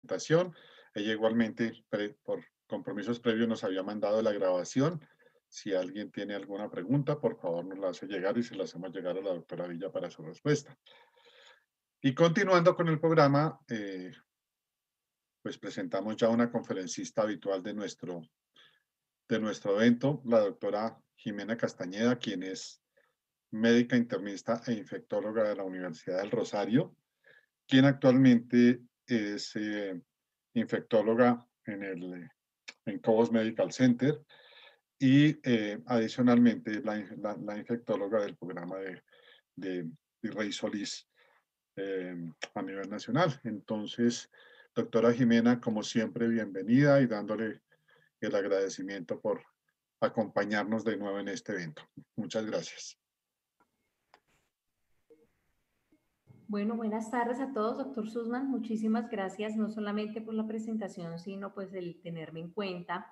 presentación. Ella igualmente, por compromisos previos, nos había mandado la grabación. Si alguien tiene alguna pregunta, por favor nos la hace llegar y se la hacemos llegar a la doctora Villa para su respuesta. Y continuando con el programa, pues presentamos ya una conferencista habitual de nuestro evento, la doctora Jimena Castañeda, quien es médica internista e infectóloga de la Universidad del Rosario, quien actualmente es infectóloga en Cobos Medical Center y adicionalmente la infectóloga del programa de Rey Solís a nivel nacional. Entonces, doctora Jimena, como siempre, bienvenida y dándole el agradecimiento por acompañarnos de nuevo en este evento. Muchas gracias. Bueno, buenas tardes a todos, doctor Sussman. Muchísimas gracias, no solamente por la presentación, sino pues el tenerme en cuenta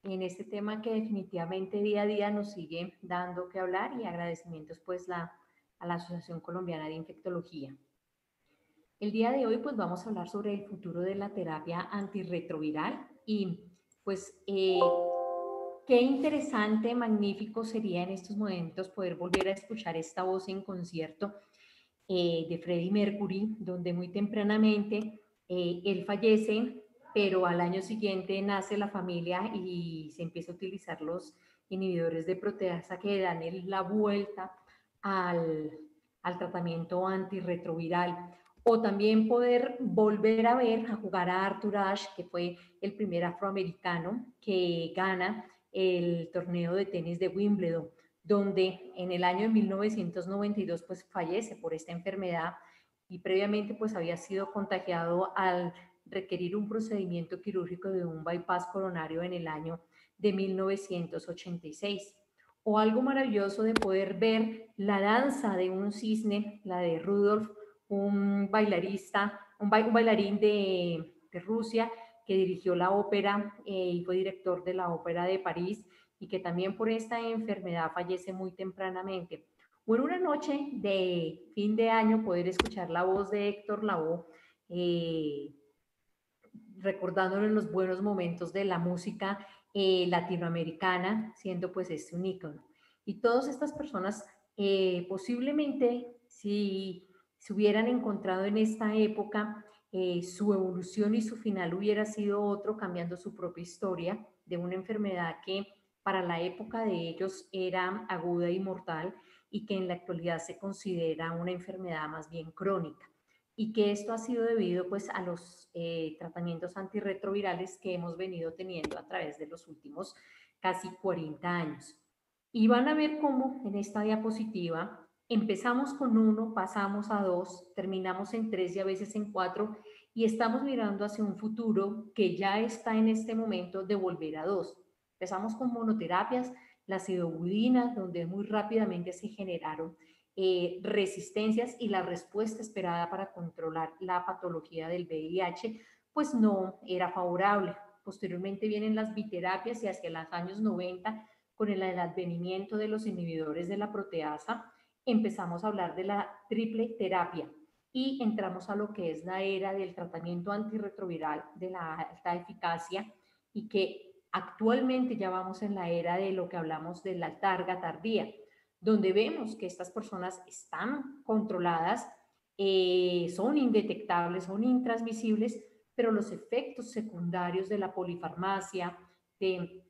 en este tema que definitivamente día a día nos sigue dando que hablar, y agradecimientos pues a la Asociación Colombiana de Infectología. El día de hoy pues vamos a hablar sobre el futuro de la terapia antirretroviral y pues qué interesante, magnífico sería en estos momentos poder volver a escuchar esta voz en concierto de Freddie Mercury, donde muy tempranamente él fallece, pero al año siguiente nace la familia y se empieza a utilizar los inhibidores de proteasa que dan la vuelta al, al tratamiento antirretroviral. O también poder volver a ver, a jugar a Arthur Ashe, que fue el primer afroamericano que gana el torneo de tenis de Wimbledon, donde en el año de 1992 pues fallece por esta enfermedad, y previamente pues había sido contagiado al requerir un procedimiento quirúrgico de un bypass coronario en el año de 1986. O algo maravilloso de poder ver la danza de un cisne, la de Rudolf, un bailarista, un bailarín de Rusia, que dirigió la ópera y fue director de la ópera de París, y que también por esta enfermedad fallece muy tempranamente. O en una noche de fin de año poder escuchar la voz de Héctor Lavoe, eh, recordándolo en los buenos momentos de la música latinoamericana, siendo pues este un ícono. Y todas estas personas posiblemente si se hubieran encontrado en esta época, su evolución y su final hubiera sido otro, cambiando su propia historia de una enfermedad que para la época de ellos era aguda y mortal, y que en la actualidad se considera una enfermedad más bien crónica, y que esto ha sido debido pues a los tratamientos antirretrovirales que hemos venido teniendo a través de los últimos casi 40 años. Y van a ver cómo en esta diapositiva empezamos con 1, pasamos a 2, terminamos en 3 y a veces en 4, y estamos mirando hacia un futuro que ya está en este momento de volver a 2. Empezamos con monoterapias, la sidobudina, donde muy rápidamente se generaron resistencias, y la respuesta esperada para controlar la patología del VIH pues no era favorable. Posteriormente vienen las biterapias, y hacia los años 90, con el advenimiento de los inhibidores de la proteasa, empezamos a hablar de la triple terapia y entramos a lo que es la era del tratamiento antirretroviral de la alta eficacia, y que actualmente ya vamos en la era de lo que hablamos de la targa tardía, donde vemos que estas personas están controladas, son indetectables, son intransmisibles, pero los efectos secundarios de la polifarmacia, de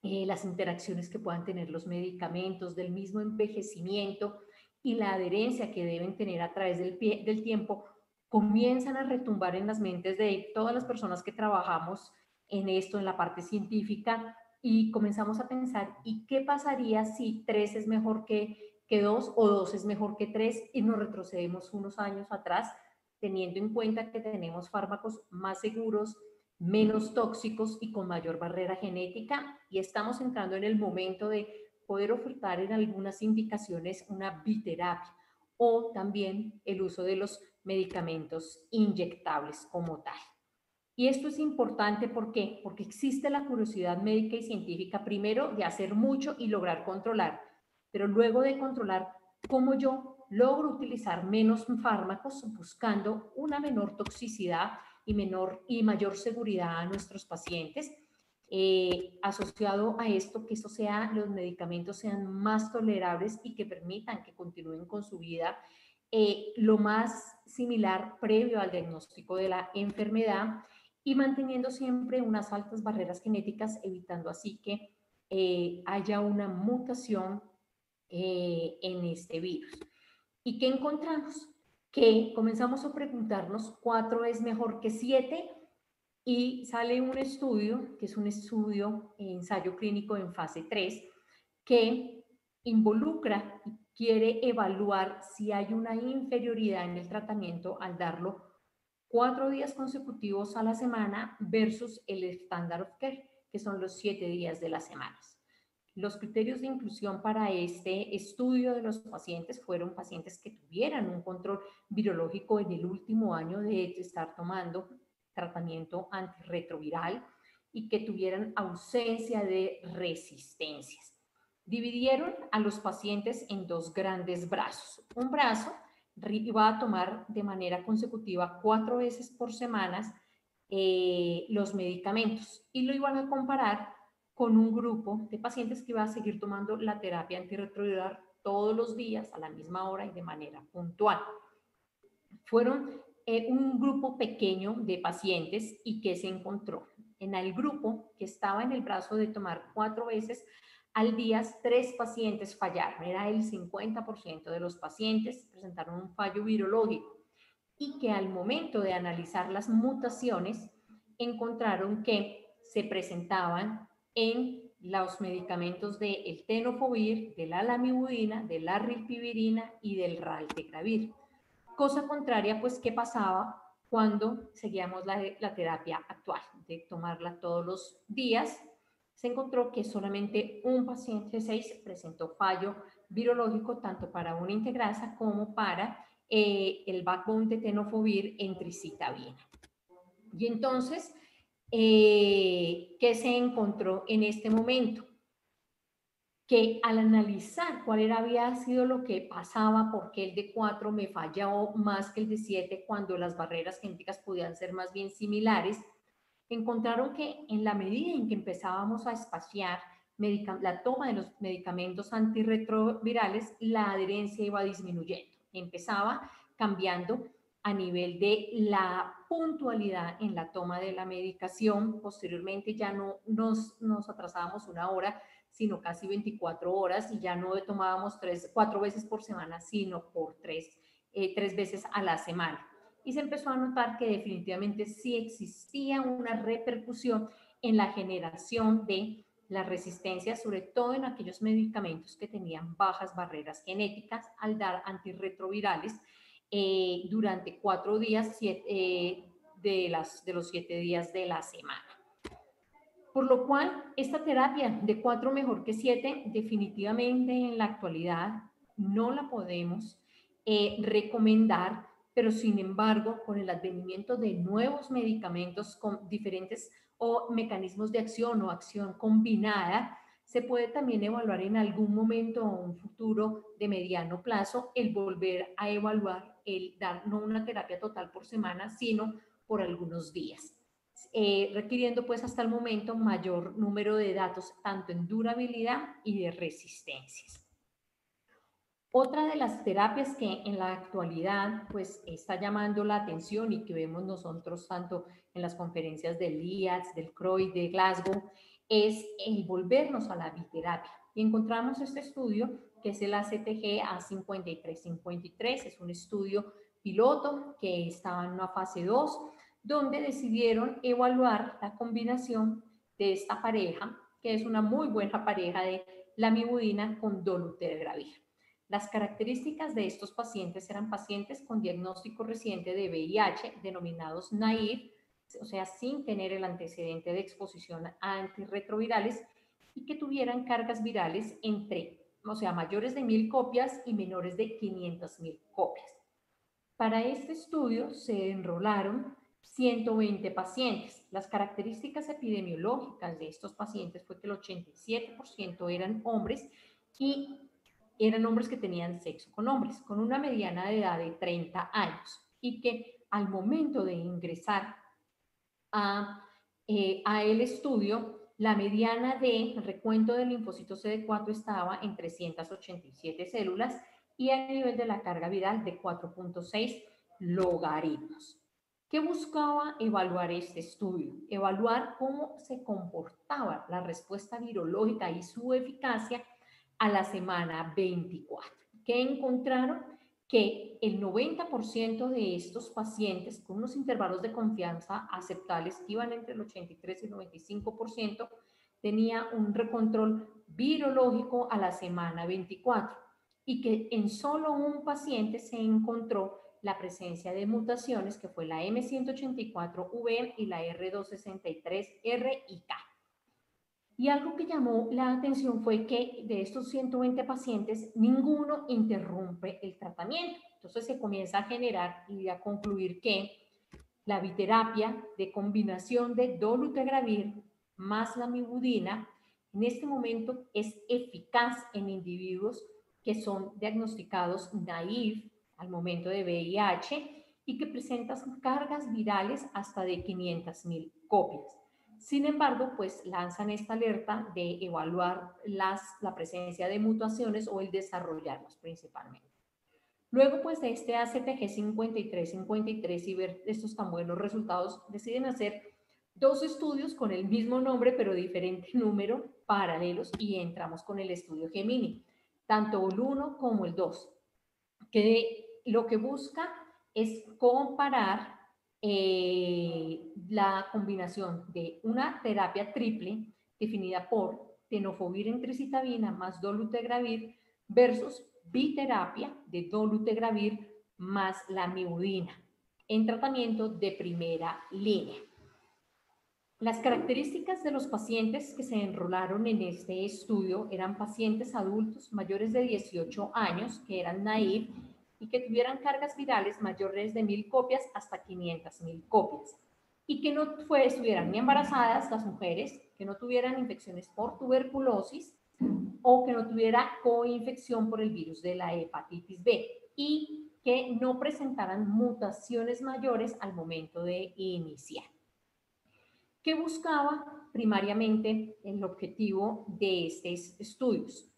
las interacciones que puedan tener los medicamentos, del mismo envejecimiento y la adherencia que deben tener a través del tiempo, comienzan a retumbar en las mentes de todas las personas que trabajamos en esto, en la parte científica, y comenzamos a pensar, ¿y qué pasaría si 3 es mejor que 2, o 2 es mejor que 3? Y nos retrocedemos unos años atrás, teniendo en cuenta que tenemos fármacos más seguros, menos tóxicos y con mayor barrera genética, y estamos entrando en el momento de poder ofertar en algunas indicaciones una biterapia, o también el uso de los medicamentos inyectables como tal. Y esto es importante, ¿por qué? Porque existe la curiosidad médica y científica, primero de hacer mucho y lograr controlar, pero luego de controlar, ¿cómo yo logro utilizar menos fármacos buscando una menor toxicidad y mayor seguridad a nuestros pacientes. Asociado a esto, que los medicamentos sean más tolerables y que permitan que continúen con su vida lo más similar previo al diagnóstico de la enfermedad y manteniendo siempre unas altas barreras genéticas, evitando así que haya una mutación en este virus. ¿Y qué encontramos? Que comenzamos a preguntarnos, 4 es mejor que 7, y sale un estudio, que es un estudio ensayo clínico en fase 3, que involucra y quiere evaluar si hay una inferioridad en el tratamiento al darlo 4 días consecutivos a la semana versus el standard of care, que son los 7 días de las semanas. Los criterios de inclusión para este estudio de los pacientes fueron pacientes que tuvieran un control virológico en el último año de estar tomando tratamiento antirretroviral y que tuvieran ausencia de resistencias. Dividieron a los pacientes en 2 grandes brazos. Un brazo iba a tomar de manera consecutiva 4 veces por semana los medicamentos y lo iban a comparar con un grupo de pacientes que iba a seguir tomando la terapia antirretroviral todos los días a la misma hora y de manera puntual. Fueron un grupo pequeño de pacientes y que se encontró. En el grupo que estaba en el brazo de tomar 4 veces al día, 3 pacientes fallaron. Era el 50% de los pacientes presentaron un fallo virológico y que al momento de analizar las mutaciones encontraron que se presentaban en los medicamentos del tenofovir, de la lamivudina, de la rilpivirina y del raltegravir. Cosa contraria, pues, ¿qué pasaba cuando seguíamos la terapia actual? De tomarla todos los días, se encontró que solamente un paciente de 6 presentó fallo virológico tanto para una integrasa como para el backbone de tenofovir en tricitabina. Y entonces, ¿qué se encontró en este momento? Que al analizar había sido lo que pasaba, por qué el de 4 me falló más que el de 7 cuando las barreras genéticas podían ser más bien similares, encontraron que en la medida en que empezábamos a espaciar la toma de los medicamentos antirretrovirales, la adherencia iba disminuyendo. Empezaba cambiando a nivel de la puntualidad en la toma de la medicación. Posteriormente ya no nos atrasábamos 1 hora, sino casi 24 horas y ya no tomábamos 4 veces por semana, sino por 3 veces a la semana. Y se empezó a notar que definitivamente sí existía una repercusión en la generación de la resistencia, sobre todo en aquellos medicamentos que tenían bajas barreras genéticas al dar antirretrovirales durante 4 días de los 7 días de la semana. Por lo cual, esta terapia de 4 mejor que 7, definitivamente en la actualidad no la podemos recomendar, pero sin embargo, con el advenimiento de nuevos medicamentos con diferentes mecanismos de acción o acción combinada, se puede también evaluar en algún momento o un futuro de mediano plazo el volver a evaluar el dar no una terapia total por semana, sino por algunos días. Requiriendo pues hasta el momento mayor número de datos tanto en durabilidad y de resistencias. Otra de las terapias que en la actualidad pues está llamando la atención y que vemos nosotros tanto en las conferencias del IATS, del CROI, de Glasgow, es el volvernos a la biterapia. Y encontramos este estudio que es el ACTG A5353, es un estudio piloto que estaba en una fase 2, donde decidieron evaluar la combinación de esta pareja, que es una muy buena pareja de lamivudina con dolutegravir. Las características de estos pacientes eran pacientes con diagnóstico reciente de VIH, denominados naive, o sea, sin tener el antecedente de exposición a antirretrovirales y que tuvieran cargas virales mayores de 1000 copias y menores de 500.000 copias. Para este estudio se enrolaron 120 pacientes. Las características epidemiológicas de estos pacientes fue que el 87% eran hombres y eran hombres que tenían sexo con hombres, con una mediana de edad de 30 años y que al momento de ingresar a el estudio, la mediana de recuento del linfocito CD4 estaba en 387 células y a nivel de la carga viral de 4.6 logaritmos. ¿Qué buscaba evaluar este estudio? Evaluar cómo se comportaba la respuesta virológica y su eficacia a la semana 24. ¿Qué encontraron? Que el 90% de estos pacientes con unos intervalos de confianza aceptables que iban entre el 83 y el 95% tenía un recontrol virológico a la semana 24 y que en solo un paciente se encontró la presencia de mutaciones que fue la M184V y la R263R y K. Y algo que llamó la atención fue que de estos 120 pacientes, ninguno interrumpe el tratamiento. Entonces se comienza a generar y a concluir que la biterapia de combinación de dolutegravir más la mibudina en este momento es eficaz en individuos que son diagnosticados naive al momento de VIH y que presentan cargas virales hasta de 500.000 copias. Sin embargo, pues lanzan esta alerta de evaluar la presencia de mutaciones o el desarrollarlas principalmente. Luego, pues de este ACTG 5353 y ver estos tan buenos resultados, deciden hacer dos estudios con el mismo nombre pero diferente número, paralelos, y entramos con el estudio Gemini, tanto el 1 como el 2, que lo que busca es comparar la combinación de una terapia triple definida por tenofovir en tricitabina más dolutegravir versus biterapia de dolutegravir más la mibudina en tratamiento de primera línea. Las características de los pacientes que se enrolaron en este estudio eran pacientes adultos mayores de 18 años que eran naive y que tuvieran cargas virales mayores de 1.000 copias hasta 500.000 copias y que no estuvieran ni embarazadas las mujeres, que no tuvieran infecciones por tuberculosis o que no tuviera coinfección por el virus de la hepatitis B y que no presentaran mutaciones mayores al momento de iniciar. ¿Qué buscaba primariamente el objetivo de estos estudios?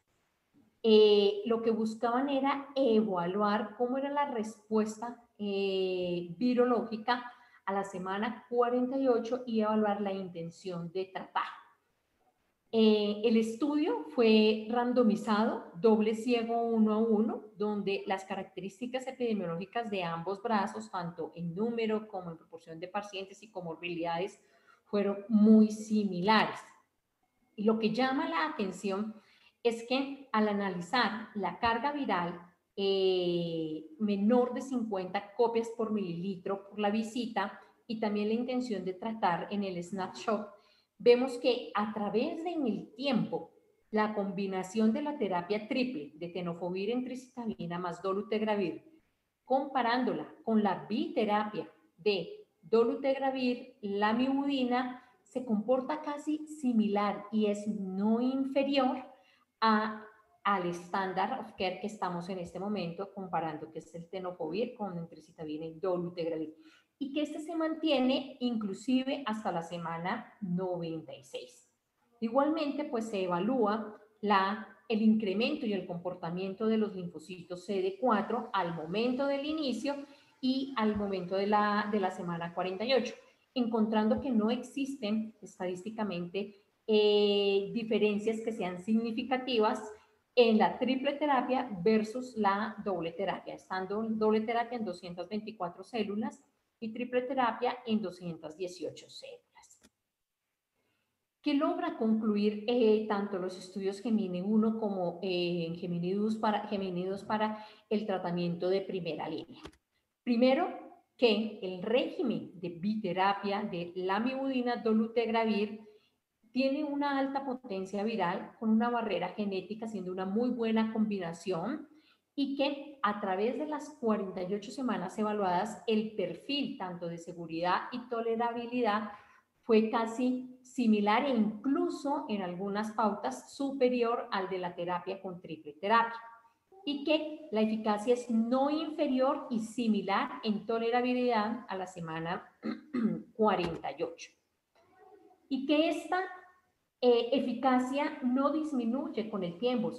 Lo que buscaban era evaluar cómo era la respuesta virológica a la semana 48 y evaluar la intención de tratar. El estudio fue randomizado, doble ciego 1 a 1, donde las características epidemiológicas de ambos brazos, tanto en número como en proporción de pacientes y comorbilidades, fueron muy similares. Y lo que llama la atención es que al analizar la carga viral menor de 50 copias por mililitro por la visita y también la intención de tratar en el snapshot, vemos que a través de en el tiempo la combinación de la terapia triple de tenofovir en tricitabina más dolutegravir, comparándola con la biterapia de dolutegravir, la mibudina, se comporta casi similar y es no inferior al estándar of care que estamos en este momento comparando, que es el tenofovir con entricitabina y dolutegravir, y que este se mantiene inclusive hasta la semana 96. Igualmente, pues se evalúa el incremento y el comportamiento de los linfocitos CD4 al momento del inicio y al momento de la semana 48, encontrando que no existen estadísticamente diferencias que sean significativas en la triple terapia versus la doble terapia, estando doble terapia en 224 células y triple terapia en 218 células. ¿Qué logra concluir tanto los estudios Gemini 1 como Gemini 2 para el tratamiento de primera línea? Primero, que el régimen de biterapia de lamivudina dolutegravir tiene una alta potencia viral con una barrera genética, siendo una muy buena combinación, y que a través de las 48 semanas evaluadas, el perfil tanto de seguridad y tolerabilidad fue casi similar e incluso en algunas pautas superior al de la terapia con triple terapia. y que la eficacia es no inferior y similar en tolerabilidad a la semana 48. Y que esta eficacia no disminuye con el tiempo,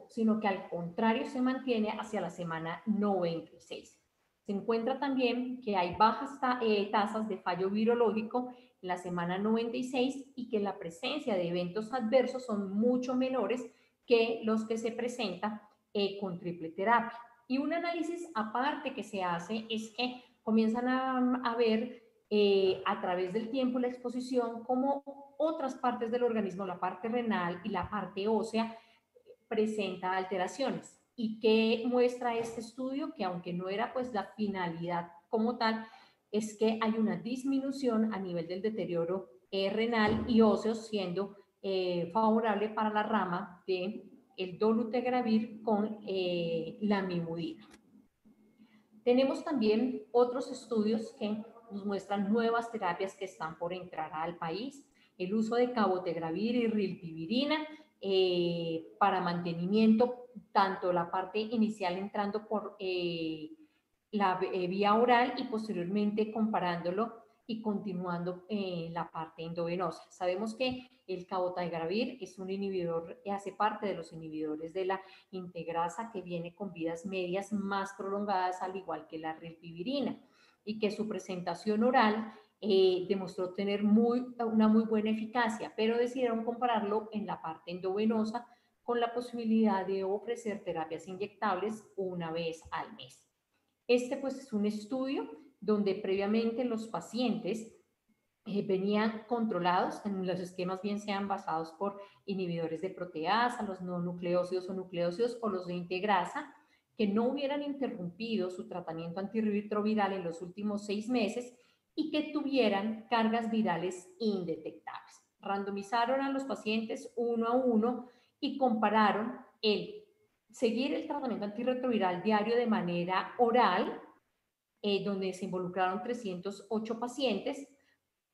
sino que al contrario se mantiene hacia la semana 96. Se encuentra también que hay bajas tasas de fallo virológico en la semana 96 y que la presencia de eventos adversos son mucho menores que los que se presentan con triple terapia. Y un análisis aparte que se hace es que comienzan a ver a través del tiempo la exposición como otras partes del organismo, la parte renal y la parte ósea, presenta alteraciones. ¿Y qué muestra este estudio? Que aunque no era pues la finalidad como tal, es que hay una disminución a nivel del deterioro renal y óseo, siendo favorable para la rama de el dolutegravir con la mimudina. Tenemos también otros estudios que nos muestran nuevas terapias que están por entrar al país, el uso de cabotegravir y rilpivirina para mantenimiento, tanto la parte inicial entrando por la vía oral y posteriormente comparándolo y continuando la parte endovenosa. Sabemos que el cabotegravir es un inhibidor, hace parte de los inhibidores de la integrasa que viene con vidas medias más prolongadas, al igual que la rilpivirina, y que su presentación oral demostró tener una muy buena eficacia, pero decidieron compararlo en la parte endovenosa con la posibilidad de ofrecer terapias inyectables una vez al mes. Este pues es un estudio donde previamente los pacientes venían controlados en los esquemas, bien sean basados por inhibidores de proteasa, los no nucleócidos o nucleócidos o los de integrasa, que no hubieran interrumpido su tratamiento antirretroviral en los últimos 6 meses y que tuvieran cargas virales indetectables. Randomizaron a los pacientes uno a uno y compararon el seguir el tratamiento antirretroviral diario de manera oral, donde se involucraron 308 pacientes,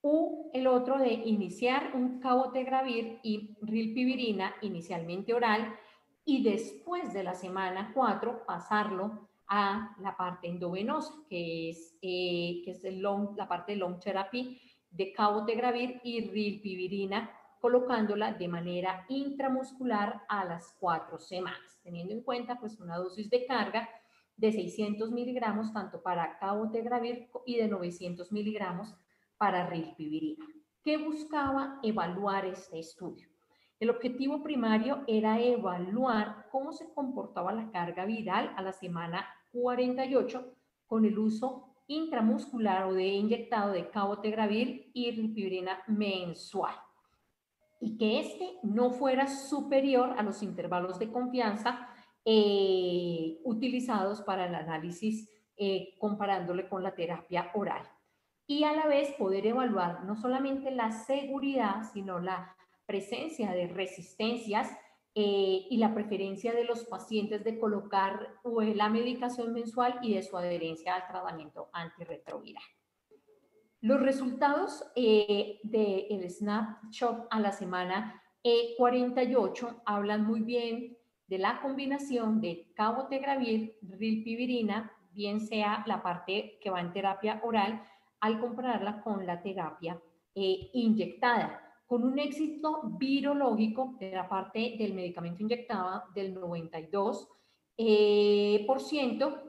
u el otro de iniciar un cabotegravir y rilpivirina inicialmente oral y después de la semana 4 pasarlo a la parte endovenosa, que es la parte de long therapy de cabotegravir y rilpivirina, colocándola de manera intramuscular a las 4 semanas, teniendo en cuenta pues una dosis de carga de 600 miligramos tanto para cabotegravir y de 900 miligramos para rilpivirina. ¿Qué buscaba evaluar este estudio? El objetivo primario era evaluar cómo se comportaba la carga viral a la semana 48 con el uso intramuscular o de inyectado de cabotegravir y rilpivirina mensual, y que este no fuera superior a los intervalos de confianza utilizados para el análisis comparándole con la terapia oral. Y a la vez poder evaluar no solamente la seguridad, sino la presencia de resistencias y la preferencia de los pacientes de colocar la medicación mensual y de su adherencia al tratamiento antirretroviral. Los resultados del snapshot a la semana 48 hablan muy bien de la combinación de cabotegravir, rilpivirina, bien sea la parte que va en terapia oral, al compararla con la terapia inyectada, con un éxito virológico de la parte del medicamento inyectado del 92%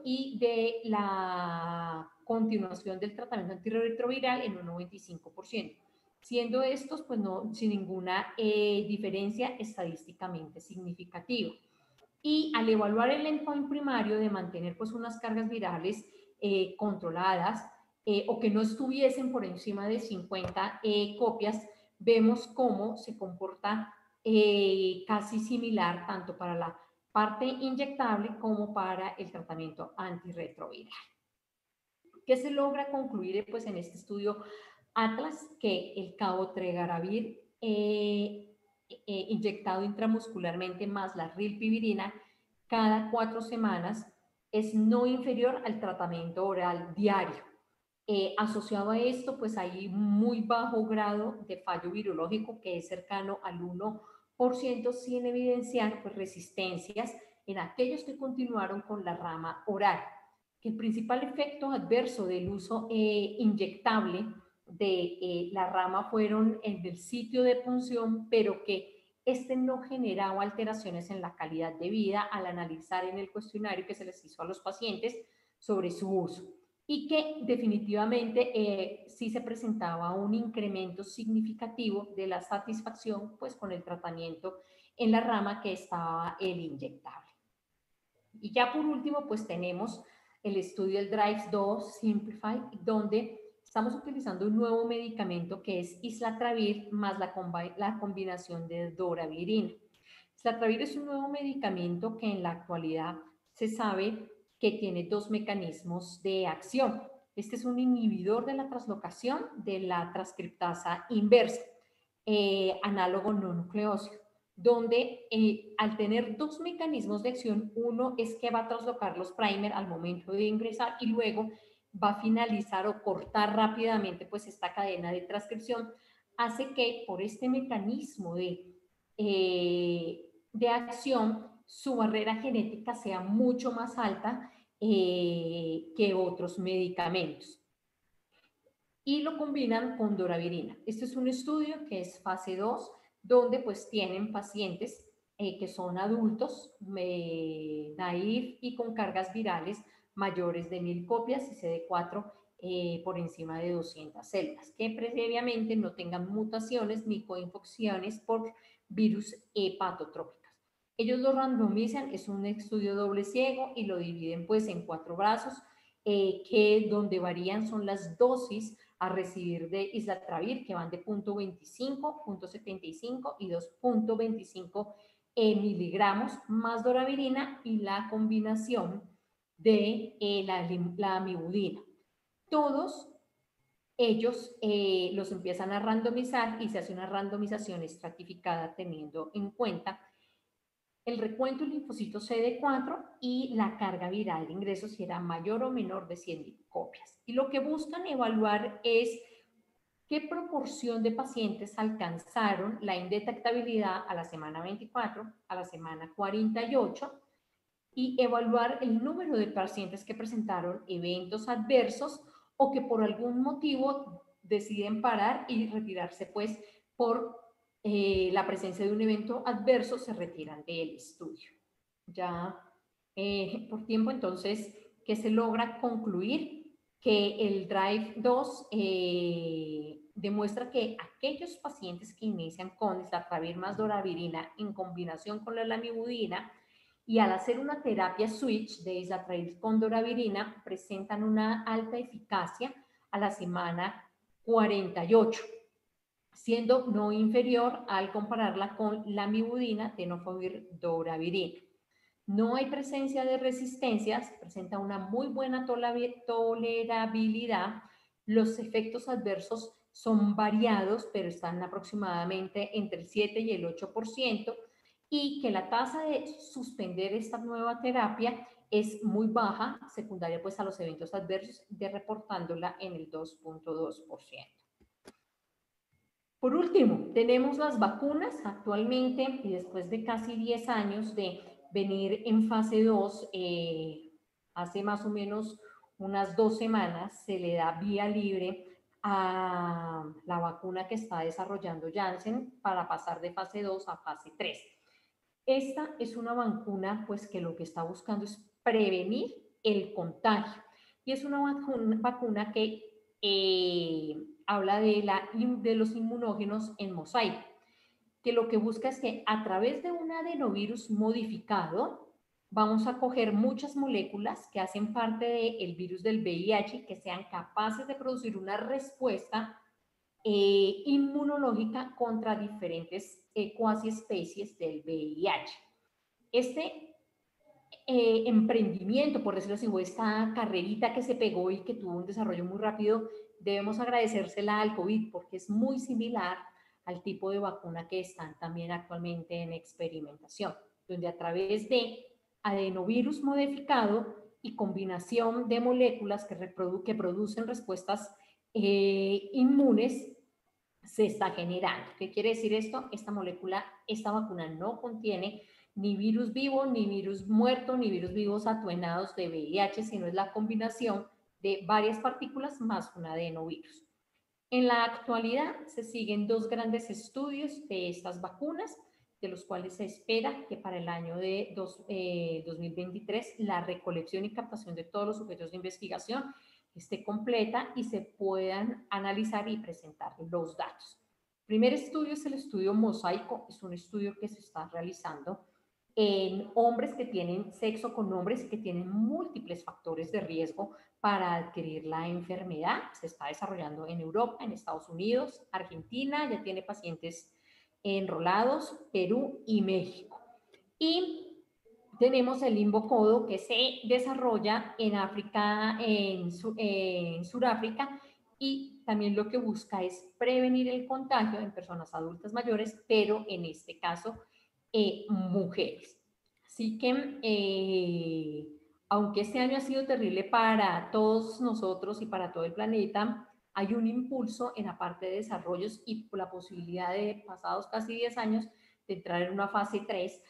y de la continuación del tratamiento antirretroviral en un 95%, siendo estos pues no, sin ninguna diferencia estadísticamente significativa. Y al evaluar el endpoint primario de mantener pues unas cargas virales controladas o que no estuviesen por encima de 50 copias, vemos cómo se comporta casi similar tanto para la parte inyectable como para el tratamiento antirretroviral. ¿Qué se logra concluir pues, en este estudio Atlas? Que el cabotegravir inyectado intramuscularmente más la rilpivirina cada 4 semanas es no inferior al tratamiento oral diario. Asociado a esto, pues hay muy bajo grado de fallo virológico que es cercano al 1%, sin evidenciar pues, resistencias en aquellos que continuaron con la rama oral. Que el principal efecto adverso del uso inyectable de la rama fueron en el sitio de punción, pero que este no generaba alteraciones en la calidad de vida al analizar en el cuestionario que se les hizo a los pacientes sobre su uso, y que definitivamente sí se presentaba un incremento significativo de la satisfacción pues con el tratamiento en la rama que estaba el inyectable. Y ya por último pues tenemos el estudio del DRIVE-2 Simplify, donde estamos utilizando un nuevo medicamento que es islatravir más la combinación de doravirina. Islatravir es un nuevo medicamento que en la actualidad se sabe que tiene dos mecanismos de acción. Este es un inhibidor de la translocación de la transcriptasa inversa, análogo no nucleósido, donde al tener dos mecanismos de acción, uno es que va a traslocar los primer al momento de ingresar y luego va a finalizar o cortar rápidamente pues esta cadena de transcripción, hace que por este mecanismo de acción su barrera genética sea mucho más alta que otros medicamentos. Y lo combinan con doravirina. Este es un estudio que es fase 2, donde pues tienen pacientes que son adultos, naïf y con cargas virales mayores de 1000 copias y CD4 por encima de 200 células, que previamente no tengan mutaciones ni coinfecciones por virus hepatotrópicas. Ellos lo randomizan, es un estudio doble ciego y lo dividen pues en 4 brazos, que donde varían son las dosis a recibir de islatravir, que van de 0.25, 0.75 y 2.25 miligramos, más doravirina y la combinación de la amibudina. Todos ellos los empiezan a randomizar y se hace una randomización estratificada teniendo en cuenta el recuento del linfocito CD4 y la carga viral de ingreso si era mayor o menor de 100 copias. Y lo que buscan evaluar es qué proporción de pacientes alcanzaron la indetectabilidad a la semana 24, a la semana 48, y evaluar el número de pacientes que presentaron eventos adversos o que por algún motivo deciden parar y retirarse pues por la presencia de un evento adverso, se retiran del estudio. Ya por tiempo, entonces, que se logra concluir que el DRIVE-2 demuestra que aquellos pacientes que inician con islatravir más doravirina en combinación con la lamivudina y al hacer una terapia switch de islatravir con doravirina presentan una alta eficacia a la semana 48, siendo no inferior al compararla con lamivudina, tenofovir, doravirina. No hay presencia de resistencias, presenta una muy buena tolerabilidad. Los efectos adversos son variados, pero están aproximadamente entre el 7 y el 8%, y que la tasa de suspender esta nueva terapia es muy baja, secundaria pues a los eventos adversos, reportándola en el 2.2%. Por último, tenemos las vacunas actualmente y después de casi 10 años de venir en fase 2, hace más o menos unas 2 semanas se le da vía libre a la vacuna que está desarrollando Janssen para pasar de fase 2 a fase 3. Esta es una vacuna pues que lo que está buscando es prevenir el contagio y es una vacuna que habla de los inmunógenos en mosaico, que lo que busca es que a través de un adenovirus modificado vamos a coger muchas moléculas que hacen parte del virus del VIH que sean capaces de producir una respuesta inmunológica contra diferentes cuasi especies del VIH. Este emprendimiento, por decirlo así, o esta carrerita que se pegó y que tuvo un desarrollo muy rápido, debemos agradecérsela al COVID porque es muy similar al tipo de vacuna que están también actualmente en experimentación, donde a través de adenovirus modificado y combinación de moléculas que producen respuestas inmunes, se está generando. ¿Qué quiere decir esto? Esta vacuna no contiene ni virus vivo, ni virus muerto, ni virus vivos atuenados de VIH, sino es la combinación de varias partículas más un adenovirus. En la actualidad se siguen dos grandes estudios de estas vacunas, de los cuales se espera que para el año de 2023 la recolección y captación de todos los sujetos de investigación esté completa y se puedan analizar y presentar los datos. El primer estudio es el estudio Mosaico, es un estudio que se está realizando en hombres que tienen sexo con hombres que tienen múltiples factores de riesgo para adquirir la enfermedad. Se está desarrollando en Europa, en Estados Unidos, Argentina, ya tiene pacientes enrolados, Perú y México. Y tenemos el Limbocodo que se desarrolla en África, en Sudáfrica, y también lo que busca es prevenir el contagio en personas adultas mayores, pero en este caso mujeres. Así que, aunque este año ha sido terrible para todos nosotros y para todo el planeta, hay un impulso en la parte de desarrollos y la posibilidad de, pasados casi 10 años, de entrar en una fase 3,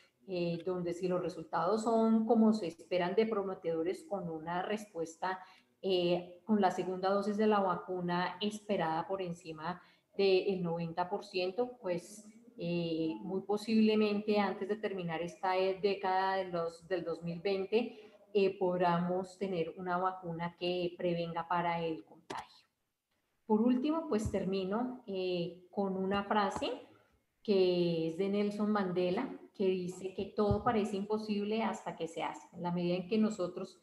donde si los resultados son como se esperan de prometedores, con una respuesta con la segunda dosis de la vacuna esperada por encima del 90%, pues muy posiblemente antes de terminar esta década del 2020 podamos tener una vacuna que prevenga para el contagio. Por último, pues termino con una frase que es de Nelson Mandela, que dice que todo parece imposible hasta que se hace. En la medida en que nosotros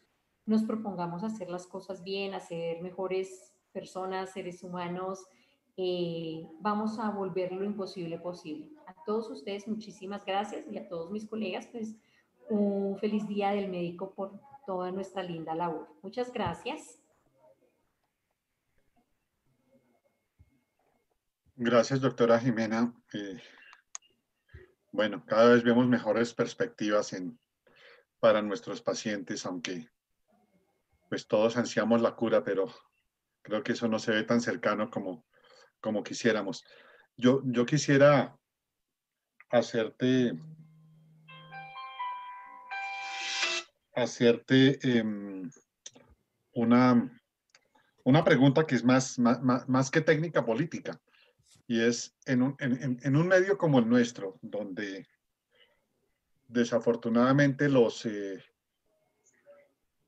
nos propongamos hacer las cosas bien, hacer mejores personas, seres humanos, vamos a volver lo imposible posible. A todos ustedes, muchísimas gracias, y a todos mis colegas, pues un feliz día del médico por toda nuestra linda labor. Muchas gracias. Gracias, doctora Jimena. Bueno, cada vez vemos mejores perspectivas para nuestros pacientes, aunque pues todos ansiamos la cura, pero creo que eso no se ve tan cercano como quisiéramos. Yo quisiera hacerte una pregunta que es más que técnica política, y es en un medio como el nuestro, donde desafortunadamente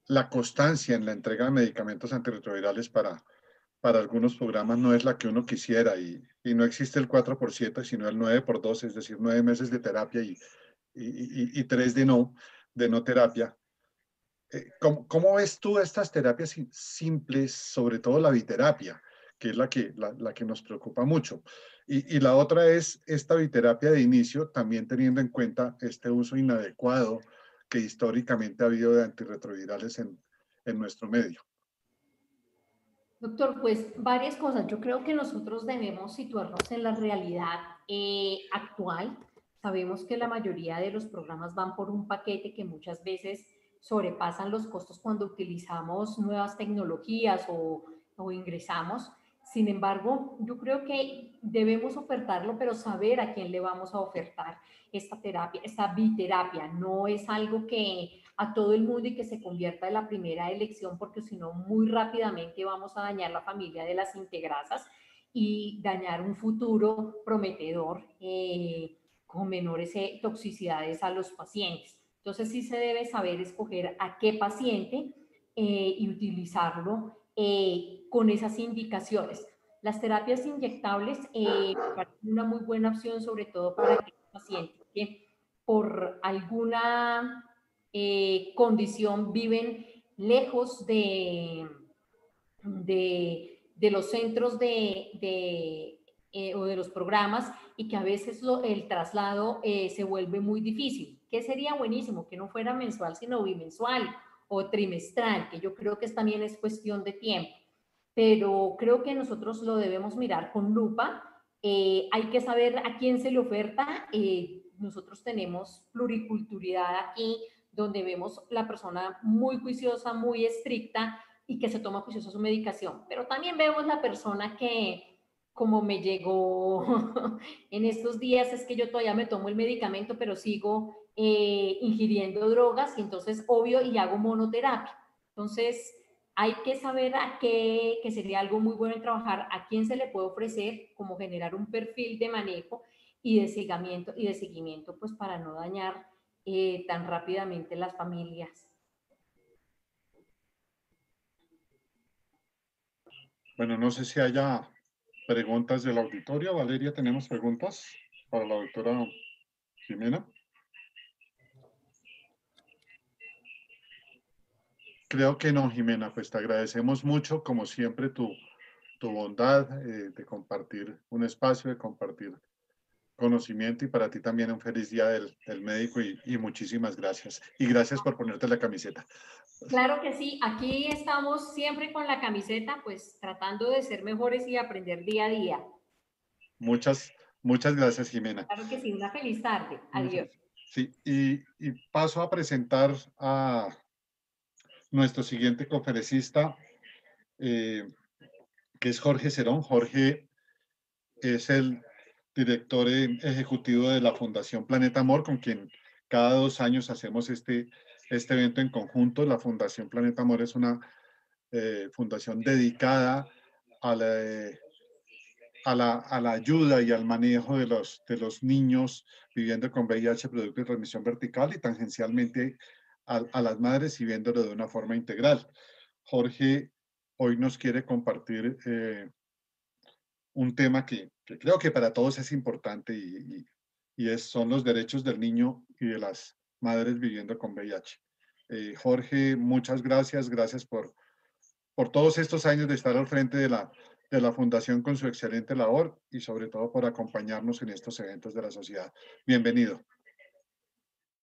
la constancia en la entrega de medicamentos antirretrovirales para algunos programas no es la que uno quisiera, y no existe el 4x7, sino el 9x2, es decir, 9 meses de terapia y 3 de no terapia. ¿Cómo ves tú estas terapias simples, sobre todo la biterapia, que es la que nos preocupa mucho? Y la otra es esta biterapia de inicio, también teniendo en cuenta este uso inadecuado que históricamente ha habido de antirretrovirales en nuestro medio. Doctor, pues varias cosas. Yo creo que nosotros debemos situarnos en la realidad actual. Sabemos que la mayoría de los programas van por un paquete que muchas veces sobrepasan los costos cuando utilizamos nuevas tecnologías o ingresamos. Sin embargo, yo creo que debemos ofertarlo, pero saber a quién le vamos a ofertar esta terapia, esta biterapia. No es algo que a todo el mundo y que se convierta en la primera elección, porque si no, muy rápidamente vamos a dañar la familia de las integrasas y dañar un futuro prometedor con menores toxicidades a los pacientes. Entonces sí se debe saber escoger a qué paciente y utilizarlo con esas indicaciones. Las terapias inyectables parecen una muy buena opción, sobre todo para aquellos pacientes que por alguna condición viven lejos de los centros o de los programas, y que a veces el traslado se vuelve muy difícil. ¿Qué sería buenísimo? Que no fuera mensual, sino bimensual o trimestral, que yo creo que también es cuestión de tiempo. Pero creo que nosotros lo debemos mirar con lupa. Hay que saber a quién se le oferta. Nosotros tenemos pluriculturalidad aquí, donde vemos la persona muy juiciosa, muy estricta y que se toma juiciosa su medicación. Pero también vemos la persona que, como me llegó en estos días, es que yo todavía me tomo el medicamento, pero sigo ingiriendo drogas y entonces obvio y hago monoterapia. Entonces hay que saber a qué, que sería algo muy bueno en trabajar, a quién se le puede ofrecer, como generar un perfil de manejo y de seguimiento pues para no dañar tan rápidamente las familias. Bueno, no sé si haya preguntas del auditorio. Valeria, ¿tenemos preguntas para la doctora Jimena? Creo que no, Jimena, pues te agradecemos mucho, como siempre, tu bondad de compartir un espacio, de compartir conocimiento y para ti también un feliz día del médico y muchísimas gracias. Y gracias por ponerte la camiseta. Claro que sí, aquí estamos siempre con la camiseta, pues tratando de ser mejores y aprender día a día. Muchas gracias, Jimena. Claro que sí, una feliz tarde. Adiós. Sí, y paso a presentar a nuestro siguiente conferencista, que es Jorge Cerón. Jorge es el director ejecutivo de la Fundación Planeta Amor, con quien cada 2 años hacemos este evento en conjunto. La Fundación Planeta Amor es una fundación dedicada a la ayuda y al manejo de los niños viviendo con VIH, producto de transmisión vertical y tangencialmente a las madres y viéndolo de una forma integral. Jorge hoy nos quiere compartir un tema que creo que para todos es importante son los derechos del niño y de las madres viviendo con VIH. Jorge, muchas gracias. Gracias por todos estos años de estar al frente de la Fundación con su excelente labor y sobre todo por acompañarnos en estos eventos de la sociedad. Bienvenido.